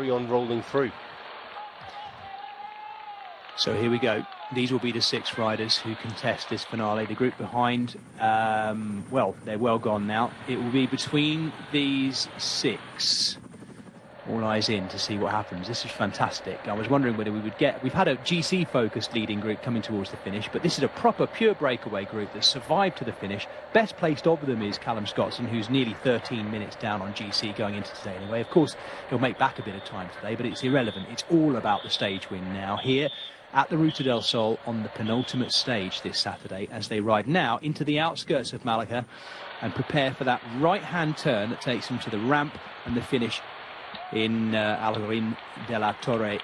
carry on rolling through. So here we go. These will be the 6 riders who contest this finale. The group behind, well, they're well gone now. It will be between these 6. All eyes in to see what happens. This is fantastic. I was wondering whether we would get... We've had a GC-focused leading group coming towards the finish, but this is a proper, pure breakaway group that survived to the finish. Best placed of them is Callum Scottson, who's nearly 13 minutes down on GC going into today anyway. Of course, he'll make back a bit of time today, but it's irrelevant. It's all about the stage win now here at the Ruta del Sol on the penultimate stage this Saturday, as they ride now into the outskirts of Malaga and prepare for that right-hand turn that takes them to the ramp and the finish in Aljurín de la Torre.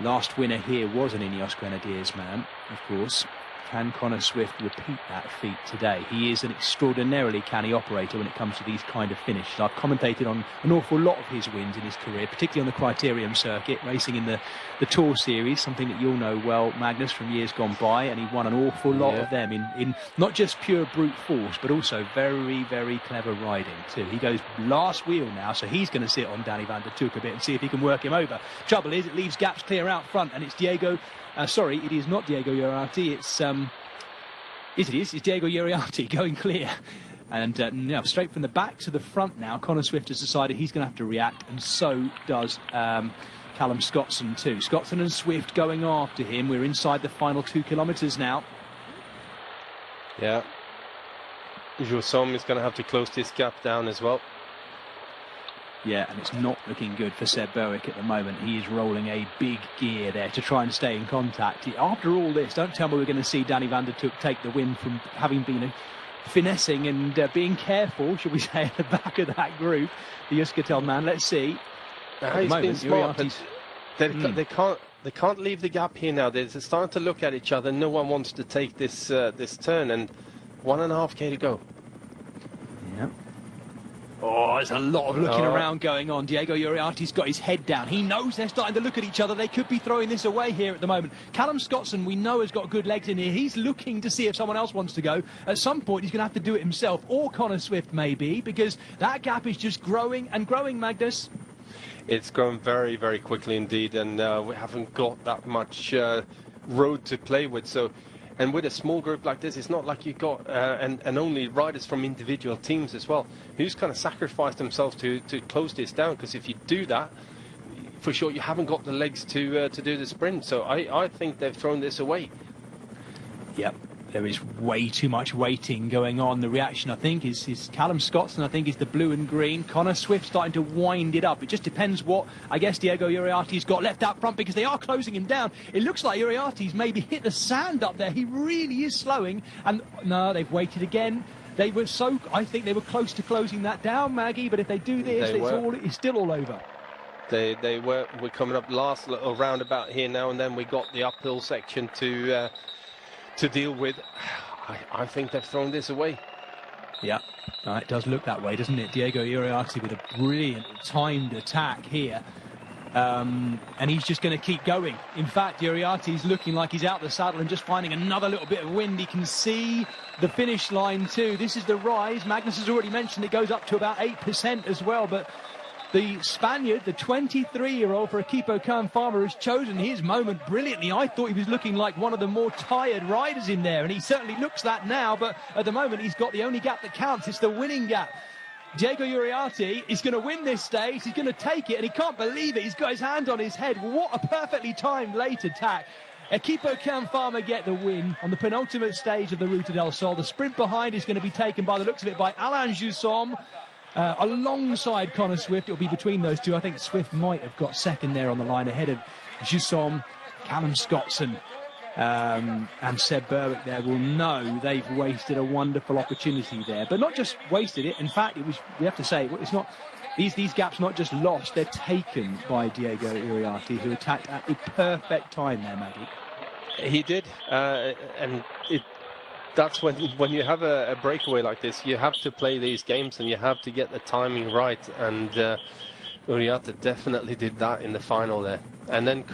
Last winner here was an Ineos Grenadiers man, of course. Can Connor Swift repeat that feat today? He is an extraordinarily canny operator when it comes to these kind of finishes. I've commentated on an awful lot of his wins in his career, particularly on the Criterium circuit, racing in the Tour Series, something that you'll know well, Magnus, from years gone by, and he won an awful lot of them in not just pure brute force, but also very, very clever riding too. He goes last wheel now, so he's going to sit on Danny van der Tuuk a bit and see if he can work him over. Trouble is, it leaves gaps clear out front, and it's Diego... sorry, it is not Diego Uriarte. It's It's Diego Uriarte going clear. And now straight from the back to the front now, Connor Swift has decided he's going to have to react, and so does Callum Scottson too. Scottson and Swift going after him. We're inside the final 2 kilometres now. Yeah. Jussom is going to have to close this gap down as well. Yeah, and it's not looking good for Seb Berwick at the moment. He is rolling a big gear there to try and stay in contact. After all this, don't tell me we're going to see Danny van der Tuuk take the win from having been finessing and being careful, should we say, at the back of that group. The Euskaltel man, let's see. He's been smart, but they can't leave the gap here now. They're starting to look at each other. No one wants to take this turn, and 1.5K to go. Yeah. Oh, there's a lot of looking around going on. Diego Uriarte's got his head down. He knows they're starting to look at each other. They could be throwing this away here at the moment. Callum Scottson, we know, has got good legs in here. He's looking to see if someone else wants to go. At some point, he's going to have to do it himself, or Connor Swift maybe, because that gap is just growing and growing, Magnus. It's grown very, very quickly indeed, and we haven't got that much road to play with. So, and with a small group like this, it's not like you got and only riders from individual teams as well, who's kind of sacrificed themselves to close this down. Because if you do that, for sure, you haven't got the legs to do the sprint. So I think they've thrown this away. Yep. There is way too much waiting going on. The reaction, I think, is Callum Scottson, I think, is the blue and green. Connor Swift starting to wind it up. It just depends what, I guess, Diego Uriarte's got left out front, because they are closing him down. It looks like Uriarte's maybe hit the sand up there. He really is slowing. And no, they've waited again. They were so, I think they were close to closing that down, Maggie, but if they do this, it's still all over. We're coming up last little roundabout here now, and then we got the uphill section to deal with. I think they've thrown this away. Yeah, it does look that way, doesn't it? Diego Uriarte with a brilliant timed attack here. And he's just going to keep going. In fact, Uriarte's looking like he's out the saddle and just finding another little bit of wind. He can see the finish line too. This is the rise. Magnus has already mentioned it goes up to about 8% as well, but the Spaniard, the 23-year-old for Equipo Can Farmer, has chosen his moment brilliantly. I thought he was looking like one of the more tired riders in there, and he certainly looks that now, but at the moment he's got the only gap that counts. It's the winning gap. Diego Uriarte is going to win this stage. He's going to take it, and he can't believe it. He's got his hand on his head. What a perfectly timed late attack. Equipo Can Farmer get the win on the penultimate stage of the Ruta del Sol. The sprint behind is going to be taken, by the looks of it, by Alain Jussom. Alongside Connor Swift. It'll be between those two. I think Swift might have got second there on the line ahead of Jussom. Callum Scottson and Seb Berwick there will know they've wasted a wonderful opportunity there, but not just wasted it. In fact, it was, we have to say, it's not, these gaps not just lost, they're taken by Diego Uriarte, who attacked at the perfect time there, Maggie. He did, and that's when you have a breakaway like this, you have to play these games and you have to get the timing right, and Uriarte definitely did that in the final there, and then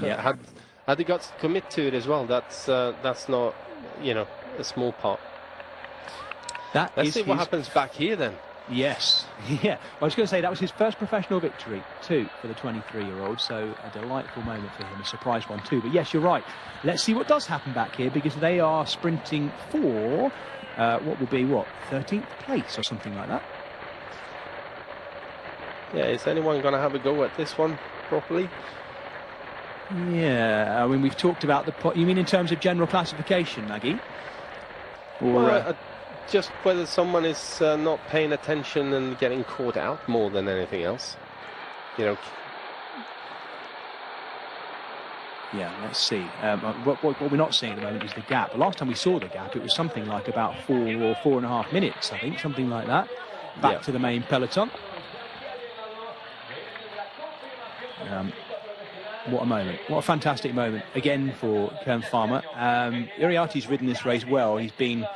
had the guts to commit to it as well. That's not, a small part. Let's see what happens back here then. Yes, yeah. I was going to say that was his first professional victory, too, for the 23-year-old. So a delightful moment for him, a surprise one too. But yes, you're right. Let's see what does happen back here, because they are sprinting for what will be 13th place or something like that. Yeah, is anyone going to have a go at this one properly? Yeah, I mean, we've talked about you mean in terms of general classification, Maggie? Or just whether someone is not paying attention and getting caught out more than anything else. You know. Yeah, let's see. What we're not seeing at the moment is the gap. The last time we saw the gap, it was something like about 4 or 4.5 minutes, I think, something like that. Back to the main peloton. What a moment. What a fantastic moment, again, for Kern Farmer. Uriarte's ridden this race well. He's been